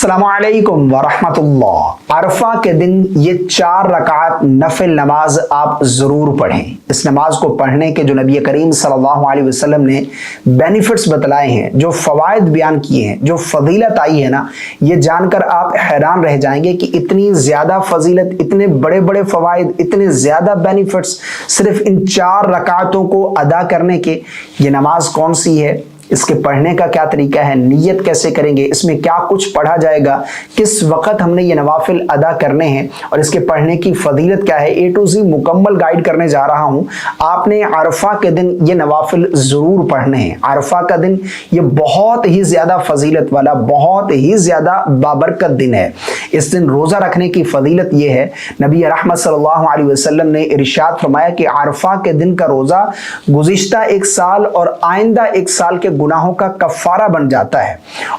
अस्सलामुअलैकुम वरहमतुल्लाह। अरफा के दिन ये 4 रकात नफिल नमाज आप ज़रूर पढ़ें। इस नमाज को पढ़ने के जो नबी करीम सल्लल्लाहु अलैहि वसल्लम ने बेनिफिट्स बतलाए हैं, जो फ़वाइद बयान किए हैं, जो फजीलत आई है ना, ये जानकर आप हैरान रह जाएंगे कि इतनी ज़्यादा फजीलत, इतने बड़े बड़े फ़वाइद, इतने ज़्यादा बेनिफिट्स सिर्फ इन 4 रकातों को अदा करने के। ये नमाज कौन सी है, इसके पढ़ने का क्या तरीका है, नियत कैसे करेंगे, इसमें क्या कुछ पढ़ा जाएगा, किस वक्त हमने ये नवाफिल अदा करने हैं और इसके पढ़ने की फजीलत क्या है, ए टू ज़ेड मुकम्मल गाइड करने जा रहा हूं। आपने अरफा के दिन ये नवाफिल ज़रूर पढ़ने हैं। अरफा का दिन ये बहुत ही ज़्यादा फजीलत वाला, बहुत ही ज़्यादा बाबरकत दिन है। इस दिन रोज़ा रखने की फजीलत ये है, नबी रहमत सल्लल्लाहु अलैहि वसल्लम ने इरशाद फरमाया कि अरफा के दिन का रोज़ा गुज़िश्ता एक साल और आइंदा एक साल के गुनाहों का कफ़ारा बन जाता है।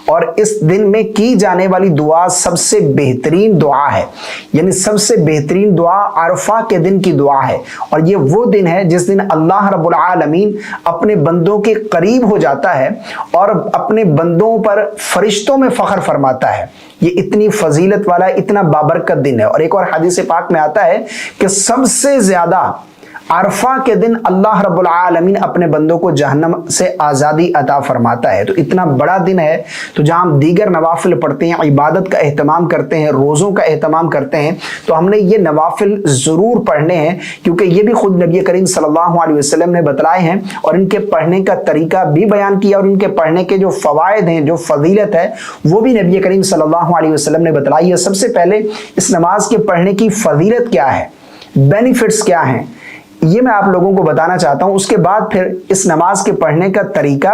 और इस दिन में की जाने वाली दुआ सबसे बेहतरीन दुआ है, यानी सबसे बेहतरीन दुआ अरफा के दिन की दुआ है। और ये वो दिन है जिस दिन अल्लाह रब्बुल आलमीन अपने बंदों के करीब हो जाता है और अपने बंदों पर फरिश्तों में फ़ख्र फरमाता है। ये इतनी फजीलत वाला, इतना बाबरकत दिन है। और एक और हदीस पाक में आता है कि सबसे ज्यादा अरफा के दिन अल्लाह रब्बुल आलमीन अपने बंदों को जहन्नम से आज़ादी अता फरमाता है। तो इतना बड़ा दिन है, तो जहाँ हम दीगर नवाफिल पढ़ते हैं, इबादत का एहतमाम करते हैं, रोज़ों का एहतमाम करते हैं, तो हमने ये नवाफिल ज़रूर पढ़ने हैं, क्योंकि ये भी खुद नबी करीम सल्लल्लाहु अलैहि वसल्लम ने बतलाए हैं और इनके पढ़ने का तरीका भी बयान किया और इनके पढ़ने के जो फ़वाइद हैं, जो फजीलत है, वो भी नबी करीम सल्लल्लाहु अलैहि वसल्लम ने बतलाई है। सबसे पहले इस नमाज के पढ़ने की फजीलत क्या है, बेनिफिट्स क्या हैं, ये मैं आप लोगों को बताना चाहता हूं। उसके बाद फिर इस नमाज के पढ़ने का तरीका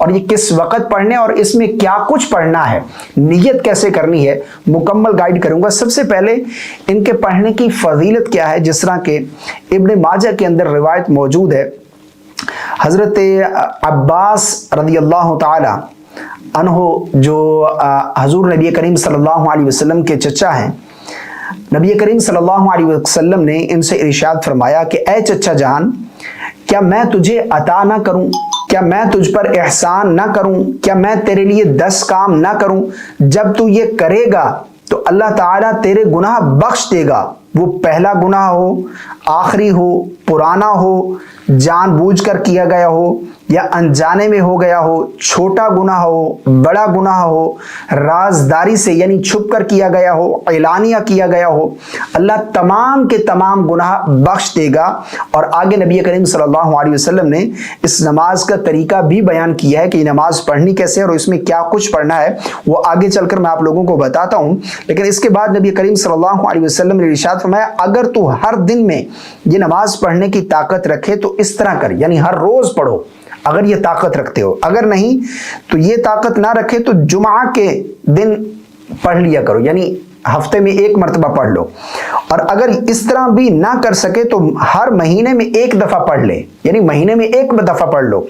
और ये किस वक्त पढ़ने और इसमें क्या कुछ पढ़ना है, नियत कैसे करनी है, मुकम्मल गाइड करूंगा। सबसे पहले इनके पढ़ने की फजीलत क्या है। जिस तरह के इब्न माजा के अंदर रिवायत मौजूद है, हजरत अब्बास रज़ियल्लाहु ताला अन्हु जो हजूर नबी करीम सल्लल्लाहु अलैहि वसल्लम के चचा हैं, नबी करीम सल्लल्लाहु अलैहि वसल्लम ने इनसे इरशाद फरमाया कि ऐ चचा जान, क्या मैं तुझे अता ना करूं, क्या मैं तुझ पर एहसान ना करूं, क्या मैं तेरे लिए 10 काम ना करूं, जब तू ये करेगा तो अल्लाह ताला तेरे गुनाह बख्श देगा। वो पहला गुनाह हो, आखिरी हो, पुराना हो, जानबूझकर किया गया हो या अनजाने में हो गया हो, छोटा गुनाह हो, बड़ा गुनाह हो, राजदारी से यानी छुप कर किया गया हो, ऐलानिया किया गया हो, अल्लाह तमाम के तमाम गुनाह बख्श देगा। और आगे नबी करीम सल्लल्लाहु अलैहि वसल्लम ने इस नमाज का तरीका भी बयान किया है कि नमाज पढ़नी कैसे है और इसमें क्या कुछ पढ़ना है, वो आगे चलकर मैं आप लोगों को बताता हूँ। लेकिन इसके बाद नबी करीम सल्लल्लाहु अलैहि वसल्लम ने इरशाद फरमाया, अगर तू हर दिन में ये नमाज पढ़ने की ताकत रखे तो इस तरह कर, यानी हर रोज पढ़ो अगर ये ताकत रखते हो। अगर नहीं तो ये ताकत ना रखे तो जुमा के दिन पढ़ लिया करो, यानी हफ्ते में 1 मरतबा पढ़ लो। और अगर इस तरह भी ना कर सके तो हर महीने में 1 दफा पढ़ ले, यानी महीने में 1 दफा पढ़ लो।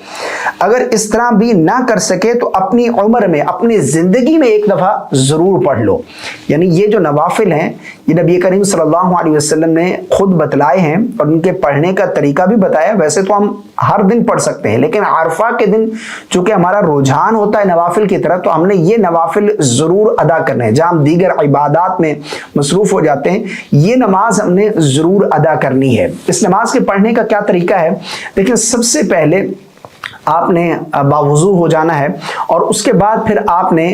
अगर इस तरह भी ना कर सके तो अपनी उम्र में, अपनी जिंदगी में 1 दफा जरूर पढ़ लो। यानी ये जो नवाफिल हैं, ये नबी करीम सल्लल्लाहु अलैहि वसल्लम ने खुद बतलाए हैं और उनके पढ़ने का तरीका भी बताया। वैसे तो हम हर दिन पढ़ सकते हैं, लेकिन अरफा के दिन चूंकि हमारा रुझान होता है नवाफिल की तरफ, तो हमने ये नवाफिल जरूर अदा करने हैं। जहां हम दीगर इबादत में मसरूफ हो जाते हैं, ये नमाज हमने जरूर अदा करनी है। इस नमाज के पढ़ने का क्या तरीका है, देखिए सबसे पहले आपने बावुज़ू हो जाना है और उसके बाद फिर आपने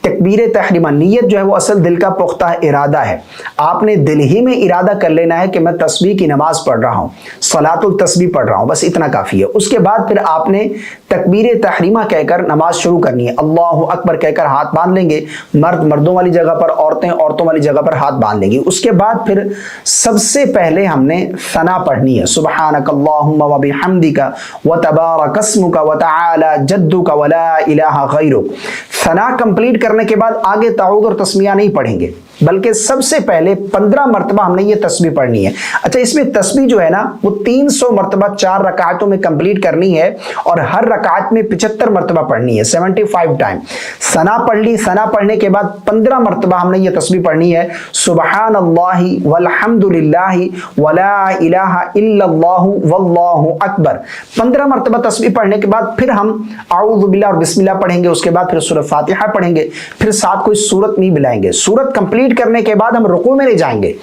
तकबीर तहरीमा, नीयत जो है वो असल दिल का पुख्ता इरादा है। आपने दिल ही में इरादा कर लेना है कि मैं तस्बीह की नमाज पढ़ रहा हूँ, सलातुल तस्बीह पढ़ रहा हूँ, बस इतना काफ़ी है। उसके बाद फिर आपने तकबीर तहरीमा कहकर नमाज शुरू करनी है। अल्लाहु अकबर कहकर हाथ बांध लेंगे, मर्द मर्दों वाली जगह पर, औरतें औरतों वाली जगह पर हाथ बांध लेंगी। उसके बाद फिर सबसे पहले हमने सना पढ़नी है, सुब्हानक अल्लाहुम्मा व बिहम्दिका व तबारक अस्मुका व तआला जद्दुका व ला इलाहा गैरुक। सना कंप्लीट करने के बाद आगे ताऊद और तस्मिया नहीं पढ़ेंगे, बल्कि सबसे पहले 15 मरतबा हमने ये तस्बीह पढ़नी है। अच्छा, इसमें तस्बीह जो है ना वो 300 मरतबा 4 रकातों में कंप्लीट करनी है और हर रकात में 75 मरतबा पढ़नी है, 75 टाइम। सना पढ़ ली, सना पढ़ने के बाद 15 मरतबा हमने ये तस्बीह पढ़नी है, सुबहानल्लाहि वल्हम्दुलिल्लाहि वला इलाहा इल्लल्लाहु वल्लाहु अकबर। 15 मरतबा तस्बीह पढ़ने के बाद फिर हम आऊज़ु बिल्लाह और बिस्मिल्लाह पढ़ेंगे, उसके बाद फिर सूरह फातिहा पढ़ेंगे, फिर साथ कोई सूरत नहीं मिलाएंगे। सूरत कंप्लीट करने के बाद हम रुकू में नहीं जाएंगे,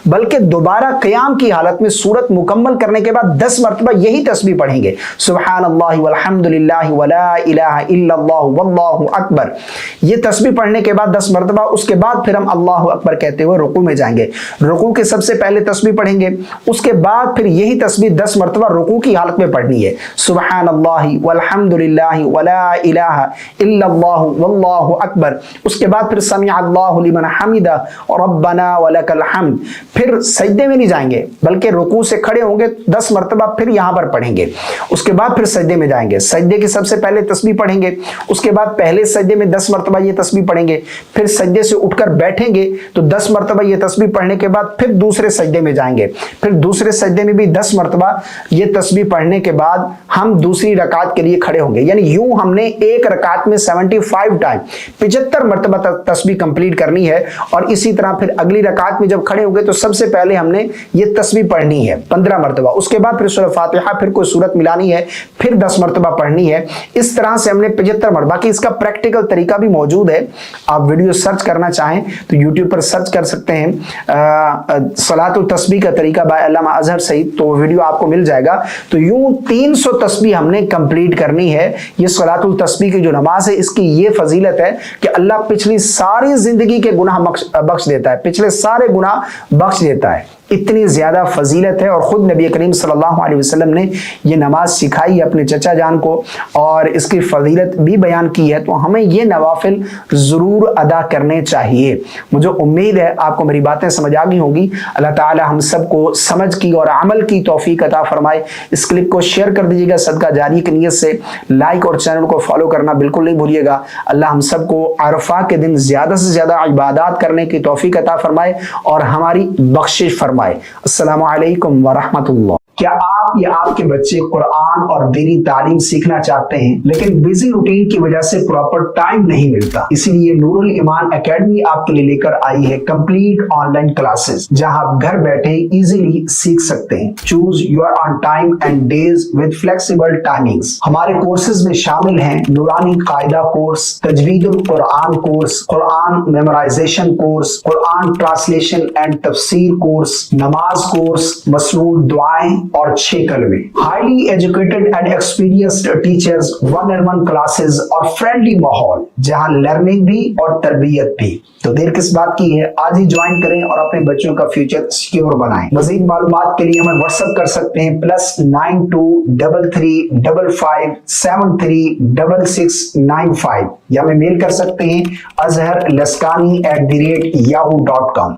बल्कि दोबारा क़याम की हालत में सूरत मुकम्मल करने के बाद 10 मरतबा यही तस्बीह पढ़ेंगे, सुबहानल्लाहि वल्हम्दुलिल्लाहि वला इलाहा इल्लल्लाहु वल्लाहु अकबर। ये तस्बीह पढ़ने के बाद 10 मरतबा, उसके बाद फिर हम अल्लाहु अकबर कहते हुए रुकू में जाएंगे। रुकू के सबसे पहले तस्बीह पढ़ेंगे, उसके बाद फिर यही तस्बीह 10 मरतबा रुकू की हालत में पढ़नी है, सुबहानल्लाहि वल्हम्दुलिल्लाहि वला इलाहा इल्लल्लाहु वल्लाहु अकबर। उसके बाद फिर समी अल्लाहु लिमन हमिदा और रब्बना वलकल हम्द। फिर सजदे में नहीं जाएंगे, बल्कि रुकू से खड़े होंगे 10 मरतबा फिर यहां पर पढ़ेंगे, उसके बाद फिर सजदे में जाएंगे। सजदे की सबसे पहले तस्बीह पढ़ेंगे, उसके बाद पहले सजदे में 10 मरतबा ये तस्बीह पढ़ेंगे, फिर सजदे से उठकर बैठेंगे तो 10 मरतबा ये तस्बीह पढ़ने के बाद फिर दूसरे सजदे में जाएंगे, फिर दूसरे सजदे में भी 10 मरतबा ये तस्बीह पढ़ने के बाद हम दूसरी रकात के लिए खड़े होंगे। यानी यूं हमने एक रकात में 75 टाइम 75 मरतबा तस्बीह कंप्लीट करनी है। और इसी तरह फिर अगली रकात में जब खड़े होंगे तो सबसे पहले हमने ये तस्बीह पढ़नी है 15 मरतबा, उसके बाद फिर सूरह फातिहा, फिर कोई सूरत मिलानी है, फिर 10 मरतबा पढ़नी है। इस तरह से हमने 75 मरतबा। बाकी इसका प्रैक्टिकल तरीका भी मौजूद है, आप वीडियो सर्च करना चाहें तो यूट्यूब पर सर्च कर सकते हैं सलातुल तस्बीह का तरीका बाय अल्लामा अजहर सईद, तो वीडियो आपको मिल जाएगा। तो यूं 300 तस्बीह हमने कंप्लीट करनी है। ये सलातुल तस्बीह की जो नमाज है इसकी ये फजीलत है कि अल्लाह पिछली सारी जिंदगी के गुनाह बख्श देता है, पिछले सारे गुनाह बख्श देता है। इतनी ज्यादा फजीलत है और खुद नबी करीम सल्लल्लाहु अलैहि वसल्लम ने ये नमाज सिखाई है अपने चचा जान को और इसकी फजीलत भी बयान की है। तो हमें ये नवाफिल जरूर अदा करने चाहिए। मुझे उम्मीद है आपको मेरी बातें समझ आ गई होंगी। अल्लाह ताला हम सबको समझ की और अमल की तौफीक अता फरमाए। इस क्लिप को शेयर कर दीजिएगा सदका जारी की नीयत से, लाइक और चैनल को फॉलो करना बिल्कुल नहीं भूलिएगा। अल्लाह हम सबको अरफा के दिन ज्यादा से ज्यादा इबादत करने की तौफीक अता फरमाए और हमारी बख्शिश फरमाए। अस्सलामु अलैकुम व रहमतुल्लाह। क्या आप या आपके बच्चे कुरान और दीनी तालीम सीखना चाहते हैं लेकिन बिजी रूटीन की वजह से प्रॉपर टाइम नहीं मिलता? इसीलिए नूरुल ईमान एकेडमी आपके लिए लेकर आई है कंप्लीट ऑनलाइन क्लासेस, जहां आप घर बैठे इजीली सीख सकते हैं। Choose your own time and days with flexible timings. हमारे कोर्सेज में शामिल हैं नूरानी कायदा कोर्स, तजवीदुल Quran course, Quran memorization course, Quran translation and तफसीर कोर्स, नमाज कोर्स, मसनून दुआएं और 6 कलमे। Highly educated and experienced teachers, 1-on-1 classes और फ्रेंडली माहौल जहां लर्निंग भी और तरबियत भी। तो देर किस बात की है, आज ही ज्वाइन करें और अपने बच्चों का फ्यूचर सिक्योर बनाएं। मजीद मालूमात के लिए हमें व्हाट्सएप कर सकते हैं +92 33 55 73 6695 या हमें मेल कर सकते हैं azharlaskani@yahoo.com।